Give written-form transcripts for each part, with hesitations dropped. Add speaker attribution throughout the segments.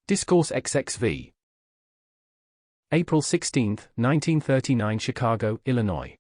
Speaker 1: Discourse XXV. April 16, 1939 Chicago, Illinois.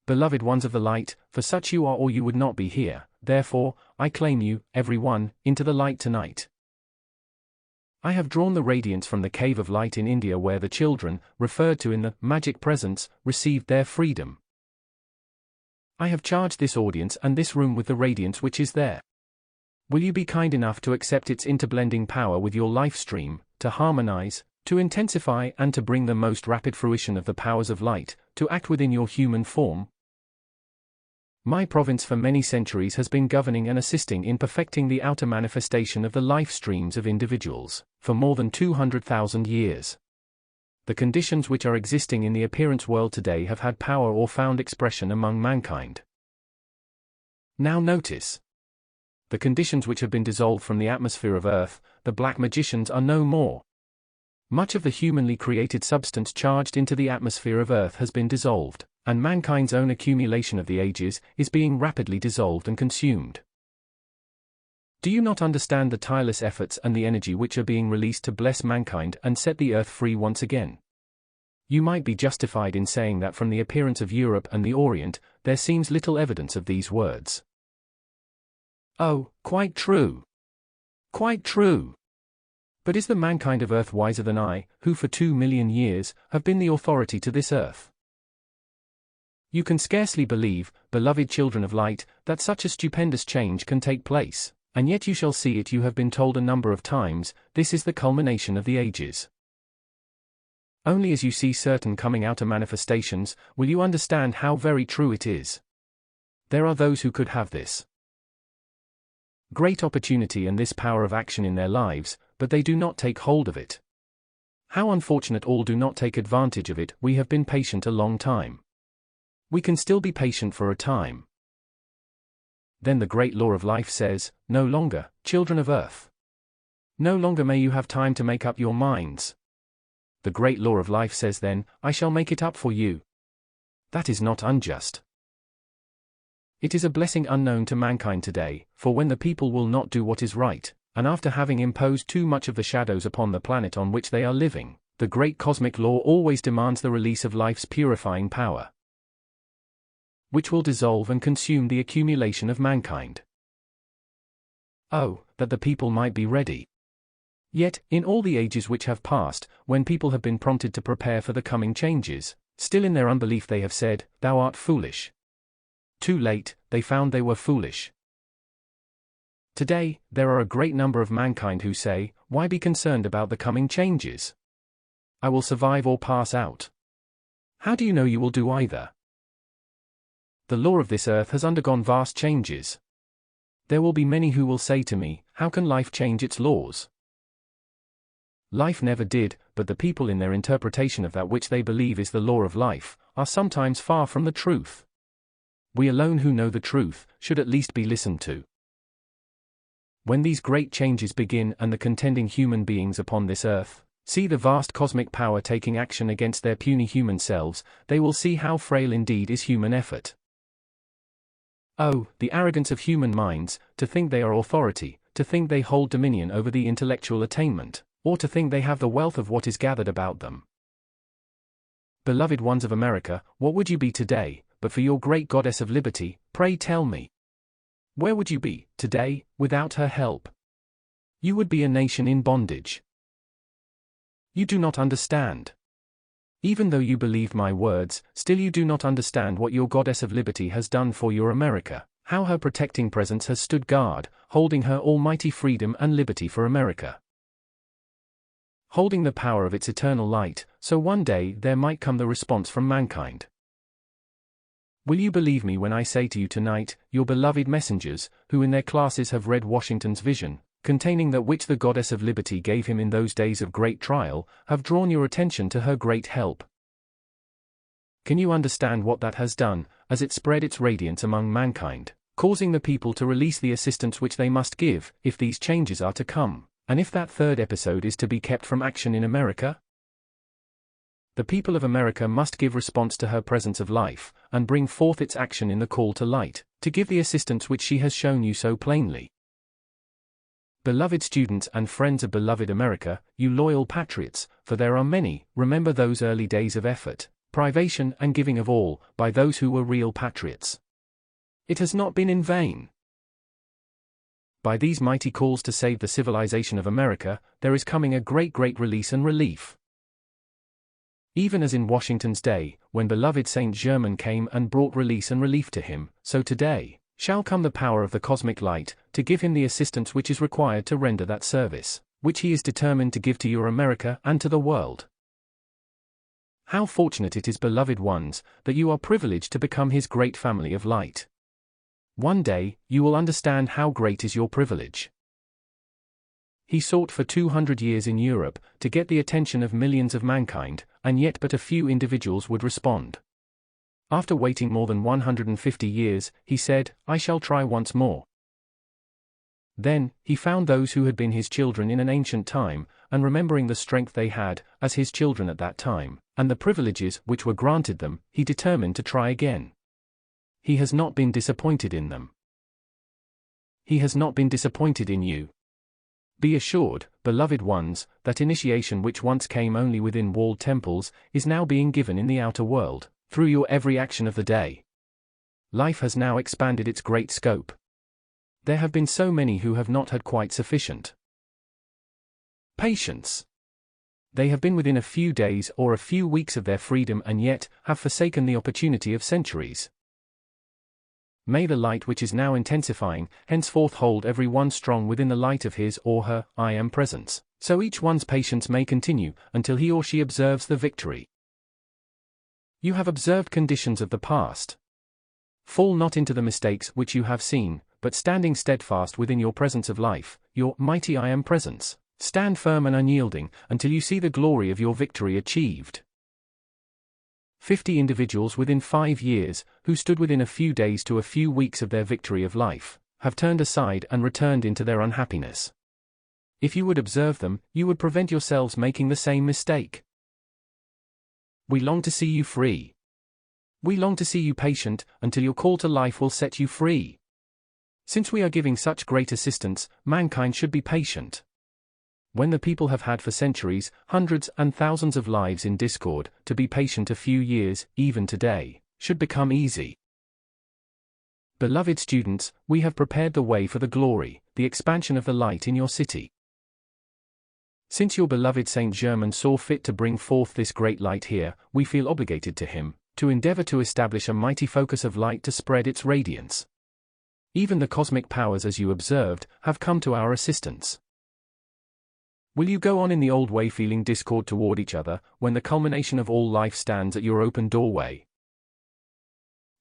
Speaker 1: Beloved ones of the light, for such you are or you would not be here, therefore, I claim you, every one, into the light tonight. I have drawn the radiance from the cave of light in India where the children, referred to in the magic presence, received their freedom. I have charged this audience and this room with the radiance which is there. Will you be kind enough to accept its interblending power with your life stream, to harmonize, to intensify and to bring the most rapid fruition of the powers of light, to act within your human form? My province for many centuries has been governing and assisting in perfecting the outer manifestation of the life streams of individuals, for more than 200,000 years. The conditions which are existing in the appearance world today have had power or found expression among mankind. Now notice. The conditions which have been dissolved from the atmosphere of Earth, the black magicians are no more. Much of the humanly created substance charged into the atmosphere of Earth has been dissolved, and mankind's own accumulation of the ages is being rapidly dissolved and consumed. Do you not understand the tireless efforts and the energy which are being released to bless mankind and set the Earth free once again? You might be justified in saying that from the appearance of Europe and the Orient, there seems little evidence of these words. Oh, quite true. Quite true. But is the mankind of Earth wiser than I, who for 2 million years, have been the authority to this Earth? You can scarcely believe, beloved children of light, that such a stupendous change can take place, and yet you shall see it. You have been told a number of times, this is the culmination of the ages. Only as you see certain coming outer manifestations, will you understand how very true it is. There are those who could have this great opportunity and this power of action in their lives, but they do not take hold of it. How unfortunate all do not take advantage of it. We have been patient a long time. We can still be patient for a time. Then the great law of life says, no longer, children of Earth. No longer may you have time to make up your minds. The great law of life says then, I shall make it up for you. That is not unjust. It is a blessing unknown to mankind today, for when the people will not do what is right, and after having imposed too much of the shadows upon the planet on which they are living, the great cosmic law always demands the release of life's purifying power, which will dissolve and consume the accumulation of mankind. Oh, that the people might be ready. Yet, in all the ages which have passed, when people have been prompted to prepare for the coming changes, still in their unbelief they have said, thou art foolish. Too late, they found they were foolish. Today, there are a great number of mankind who say, why be concerned about the coming changes? I will survive or pass out. How do you know you will do either? The law of this earth has undergone vast changes. There will be many who will say to me, how can life change its laws? Life never did, but the people in their interpretation of that which they believe is the law of life, are sometimes far from the truth. We alone who know the truth, should at least be listened to. When these great changes begin and the contending human beings upon this earth see the vast cosmic power taking action against their puny human selves, they will see how frail indeed is human effort. Oh, the arrogance of human minds, to think they are authority, to think they hold dominion over the intellectual attainment, or to think they have the wealth of what is gathered about them. Beloved ones of America, what would you be today, but for your great goddess of liberty? Pray tell me. Where would you be, today, without her help? You would be a nation in bondage. You do not understand. Even though you believe my words, still you do not understand what your goddess of liberty has done for your America, how her protecting presence has stood guard, holding her almighty freedom and liberty for America, holding the power of its eternal light, so one day there might come the response from mankind. Will you believe me when I say to you tonight, your beloved messengers, who in their classes have read Washington's vision, containing that which the goddess of liberty gave him in those days of great trial, have drawn your attention to her great help? Can you understand what that has done, as it spread its radiance among mankind, causing the people to release the assistance which they must give, if these changes are to come, and if that third episode is to be kept from action in America? The people of America must give response to her presence of life, and bring forth its action in the call to light, to give the assistance which she has shown you so plainly. Beloved students and friends of beloved America, you loyal patriots, for there are many, remember those early days of effort, privation and giving of all, by those who were real patriots. It has not been in vain. By these mighty calls to save the civilization of America, there is coming a great release and relief. Even as in Washington's day, when beloved Saint Germain came and brought release and relief to him, so today shall come the power of the cosmic light, to give him the assistance which is required to render that service, which he is determined to give to your America and to the world. How fortunate it is, beloved ones, that you are privileged to become his great family of light. One day, you will understand how great is your privilege. He sought for 200 years in Europe to get the attention of millions of mankind, and yet but a few individuals would respond. After waiting more than 150 years, he said, "I shall try once more." Then, he found those who had been his children in an ancient time, and remembering the strength they had, as his children at that time, and the privileges which were granted them, he determined to try again. He has not been disappointed in them. He has not been disappointed in you. Be assured, beloved ones, that initiation which once came only within walled temples, is now being given in the outer world, through your every action of the day. Life has now expanded its great scope. There have been so many who have not had quite sufficient patience. They have been within a few days or a few weeks of their freedom and yet have forsaken the opportunity of centuries. May the light which is now intensifying henceforth hold every one strong within the light of his or her I am presence, so each one's patience may continue until he or she observes the victory. You have observed conditions of the past. Fall not into the mistakes which you have seen, but standing steadfast within your presence of life, your mighty I am presence, stand firm and unyielding until you see the glory of your victory achieved. 50 individuals within 5 years, who stood within a few days to a few weeks of their victory of life, have turned aside and returned into their unhappiness. If you would observe them, you would prevent yourselves making the same mistake. We long to see you free. We long to see you patient, until your call to life will set you free. Since we are giving such great assistance, mankind should be patient. When the people have had for centuries, hundreds and thousands of lives in discord, to be patient a few years, even today, should become easy. Beloved students, we have prepared the way for the glory, the expansion of the light in your city. Since your beloved Saint Germain saw fit to bring forth this great light here, we feel obligated to him, to endeavor to establish a mighty focus of light to spread its radiance. Even the cosmic powers, as you observed, have come to our assistance. Will you go on in the old way feeling discord toward each other, when the culmination of all life stands at your open doorway?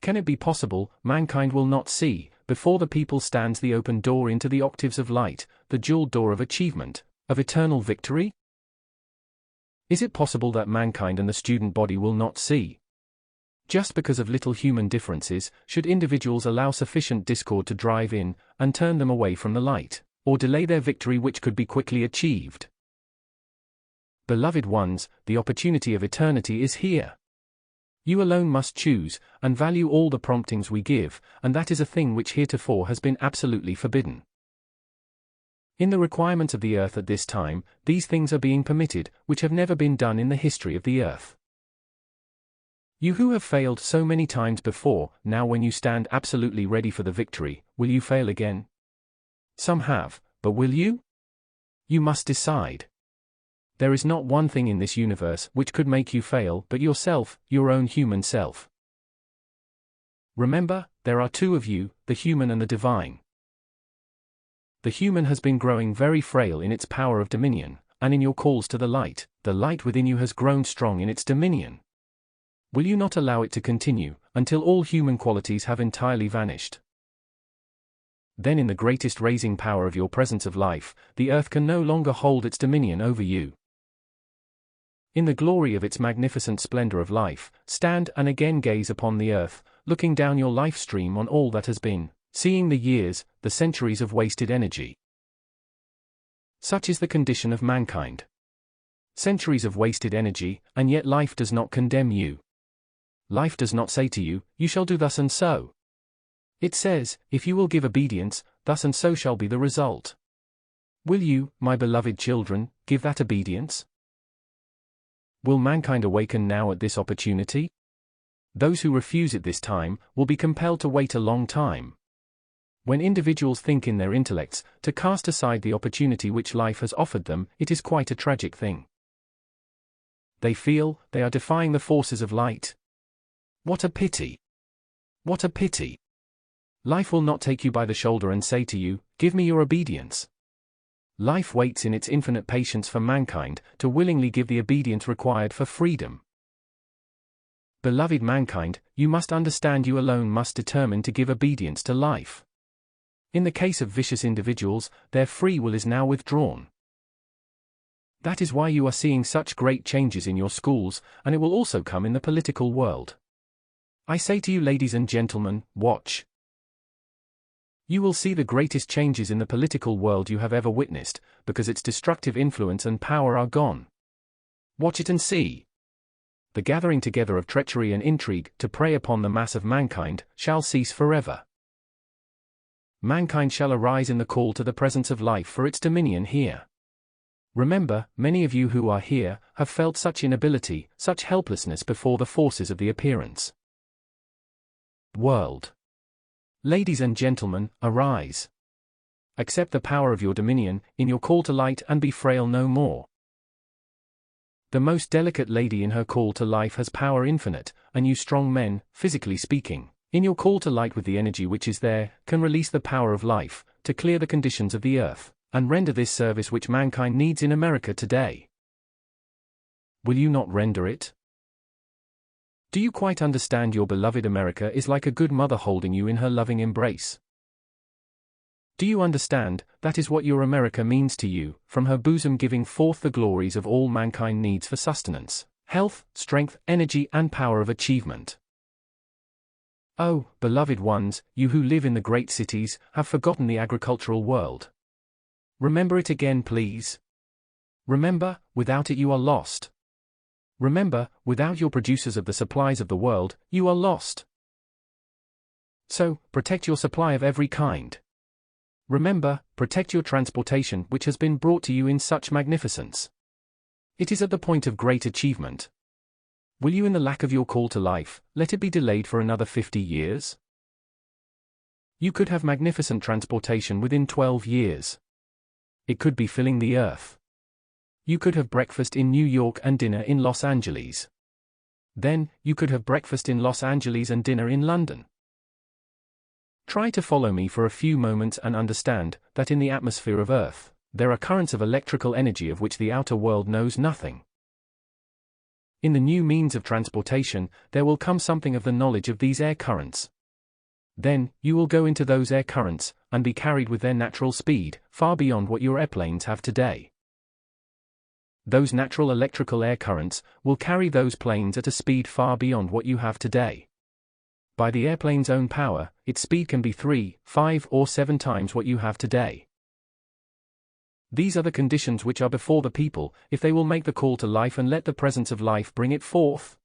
Speaker 1: Can it be possible, mankind will not see, before the people stands the open door into the octaves of light, the jeweled door of achievement, of eternal victory? Is it possible that mankind and the student body will not see? Just because of little human differences, should individuals allow sufficient discord to drive in, and turn them away from the light, or delay their victory which could be quickly achieved? Beloved ones, the opportunity of eternity is here. You alone must choose, and value all the promptings we give, and that is a thing which heretofore has been absolutely forbidden. In the requirements of the earth at this time, these things are being permitted, which have never been done in the history of the earth. You who have failed so many times before, now when you stand absolutely ready for the victory, will you fail again? Some have, but will you? You must decide. There is not one thing in this universe which could make you fail but yourself, your own human self. Remember, there are two of you, the human and the divine. The human has been growing very frail in its power of dominion, and in your calls to the light within you has grown strong in its dominion. Will you not allow it to continue, until all human qualities have entirely vanished? Then in the greatest raising power of your presence of life, the earth can no longer hold its dominion over you. In the glory of its magnificent splendor of life, stand and again gaze upon the earth, looking down your life stream on all that has been, seeing the years, the centuries of wasted energy. Such is the condition of mankind. Centuries of wasted energy, and yet life does not condemn you. Life does not say to you, you shall do thus and so. It says, if you will give obedience, thus and so shall be the result. Will you, my beloved children, give that obedience? Will mankind awaken now at this opportunity? Those who refuse it this time will be compelled to wait a long time. When individuals think in their intellects to cast aside the opportunity which life has offered them, it is quite a tragic thing. They feel they are defying the forces of light. What a pity! What a pity! Life will not take you by the shoulder and say to you, "Give me your obedience." Life waits in its infinite patience for mankind to willingly give the obedience required for freedom. Beloved mankind, you must understand you alone must determine to give obedience to life. In the case of vicious individuals, their free will is now withdrawn. That is why you are seeing such great changes in your schools, and it will also come in the political world. I say to you, ladies and gentlemen, watch. You will see the greatest changes in the political world you have ever witnessed, because its destructive influence and power are gone. Watch it and see. The gathering together of treachery and intrigue to prey upon the mass of mankind shall cease forever. Mankind shall arise in the call to the presence of life for its dominion here. Remember, many of you who are here have felt such inability, such helplessness before the forces of the appearance world. Ladies and gentlemen, arise. Accept the power of your dominion in your call to light and be frail no more. The most delicate lady in her call to life has power infinite, and you strong men, physically speaking, in your call to light with the energy which is there, can release the power of life, to clear the conditions of the earth, and render this service which mankind needs in America today. Will you not render it? Do you quite understand your beloved America is like a good mother holding you in her loving embrace? Do you understand, that is what your America means to you, from her bosom giving forth the glories of all mankind needs for sustenance, health, strength, energy and power of achievement? Oh, beloved ones, you who live in the great cities, have forgotten the agricultural world. Remember it again, please. Remember, without it you are lost. Remember, without your producers of the supplies of the world, you are lost. So, protect your supply of every kind. Remember, protect your transportation which has been brought to you in such magnificence. It is at the point of great achievement. Will you in the lack of your call to life, let it be delayed for another 50 years? You could have magnificent transportation within 12 years. It could be filling the earth. You could have breakfast in New York and dinner in Los Angeles. Then, you could have breakfast in Los Angeles and dinner in London. Try to follow me for a few moments and understand that in the atmosphere of Earth, there are currents of electrical energy of which the outer world knows nothing. In the new means of transportation, there will come something of the knowledge of these air currents. Then, you will go into those air currents, and be carried with their natural speed, far beyond what your airplanes have today. Those natural electrical air currents will carry those planes at a speed far beyond what you have today. By the airplane's own power, its speed can be 3, 5 or 7 times what you have today. These are the conditions which are before the people, if they will make the call to life and let the presence of life bring it forth.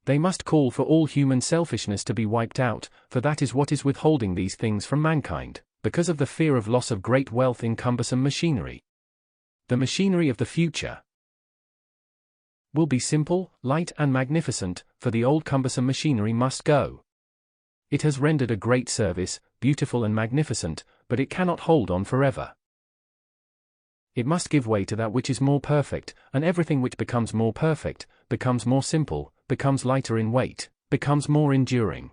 Speaker 1: They must call for all human selfishness to be wiped out, for that is what is withholding these things from mankind, because of the fear of loss of great wealth in cumbersome machinery. The machinery of the future will be simple, light and magnificent, for the old cumbersome machinery must go. It has rendered a great service, beautiful and magnificent, but it cannot hold on forever. It must give way to that which is more perfect, and everything which becomes more perfect, becomes more simple, becomes lighter in weight, becomes more enduring.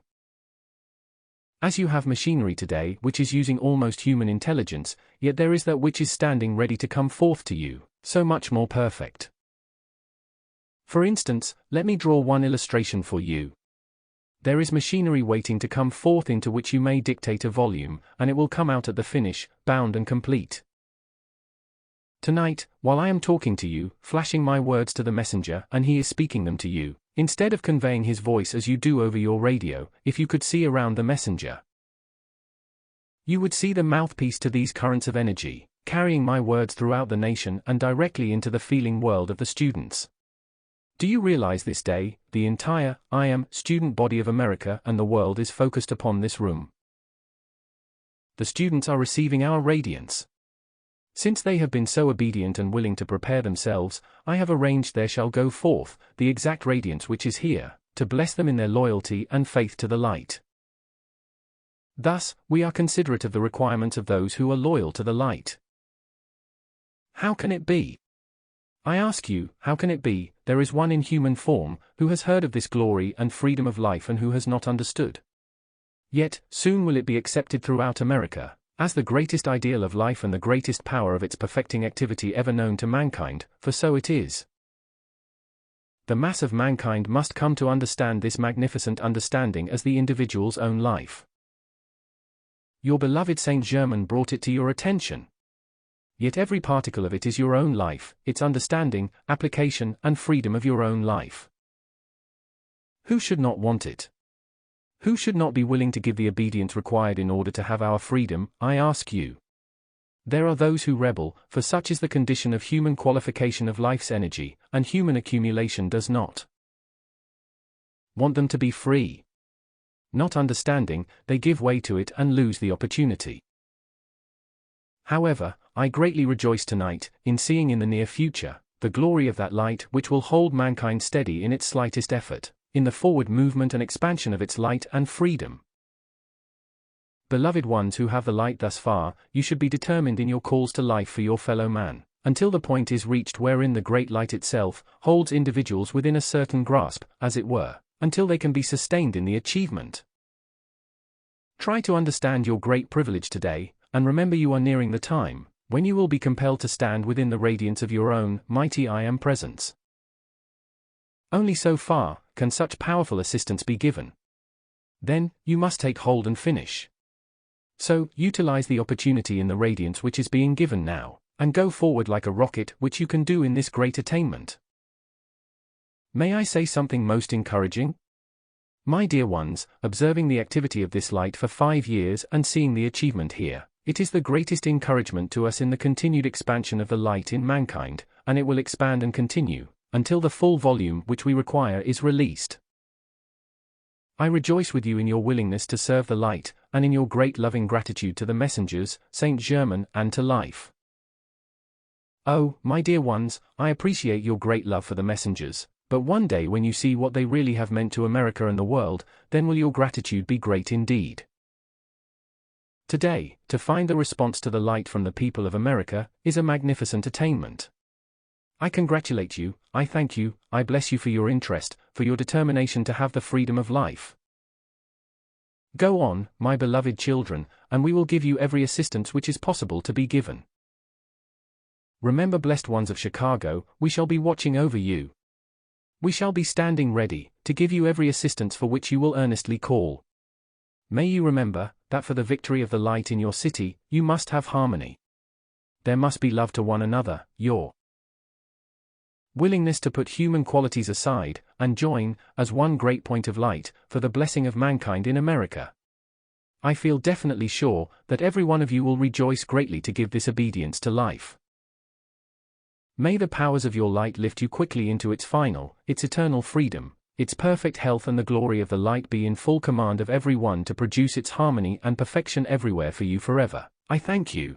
Speaker 1: As you have machinery today which is using almost human intelligence, yet there is that which is standing ready to come forth to you, so much more perfect. For instance, let me draw one illustration for you. There is machinery waiting to come forth into which you may dictate a volume, and it will come out at the finish, bound and complete. Tonight, while I am talking to you, flashing my words to the messenger and he is speaking them to you, instead of conveying his voice as you do over your radio, if you could see around the messenger, you would see the mouthpiece to these currents of energy, carrying my words throughout the nation and directly into the feeling world of the students. Do you realize this day, the entire, I am, student body of America and the world is focused upon this room? The students are receiving our radiance. Since they have been so obedient and willing to prepare themselves, I have arranged there shall go forth the exact radiance which is here, to bless them in their loyalty and faith to the light. Thus, we are considerate of the requirements of those who are loyal to the light. How can it be? I ask you, how can it be, there is one in human form, who has heard of this glory and freedom of life and who has not understood? Yet, soon will it be accepted throughout America, as the greatest ideal of life and the greatest power of its perfecting activity ever known to mankind, for so it is. The mass of mankind must come to understand this magnificent understanding as the individual's own life. Your beloved Saint Germain brought it to your attention. Yet every particle of it is your own life, its understanding, application, and freedom of your own life. Who should not want it? Who should not be willing to give the obedience required in order to have our freedom, I ask you? There are those who rebel, for such is the condition of human qualification of life's energy, and human accumulation does not want them to be free. Not understanding, they give way to it and lose the opportunity. However, I greatly rejoice tonight, in seeing in the near future, the glory of that light which will hold mankind steady in its slightest effort, in the forward movement and expansion of its light and freedom. Beloved ones who have the light thus far, you should be determined in your calls to life for your fellow man, until the point is reached wherein the great light itself holds individuals within a certain grasp, as it were, until they can be sustained in the achievement. Try to understand your great privilege today, and remember you are nearing the time when you will be compelled to stand within the radiance of your own mighty I Am presence. Only so far can such powerful assistance be given. Then, you must take hold and finish. So, utilize the opportunity in the radiance which is being given now, and go forward like a rocket, which you can do in this great attainment. May I say something most encouraging? My dear ones, observing the activity of this light for 5 years and seeing the achievement here, it is the greatest encouragement to us in the continued expansion of the light in mankind, and it will expand and continue, until the full volume which we require is released. I rejoice with you in your willingness to serve the light, and in your great loving gratitude to the messengers, Saint Germain, and to life. Oh, my dear ones, I appreciate your great love for the messengers, but one day when you see what they really have meant to America and the world, then will your gratitude be great indeed. Today, to find the response to the light from the people of America, is a magnificent attainment. I congratulate you, I thank you, I bless you for your interest, for your determination to have the freedom of life. Go on, my beloved children, and we will give you every assistance which is possible to be given. Remember, blessed ones of Chicago, we shall be watching over you. We shall be standing ready to give you every assistance for which you will earnestly call. May you remember that for the victory of the light in your city, you must have harmony. There must be love to one another, your willingness to put human qualities aside, and join, as one great point of light, for the blessing of mankind in America. I feel definitely sure that every one of you will rejoice greatly to give this obedience to life. May the powers of your light lift you quickly into its final, its eternal freedom, its perfect health, and the glory of the light be in full command of every one to produce its harmony and perfection everywhere for you forever. I thank you.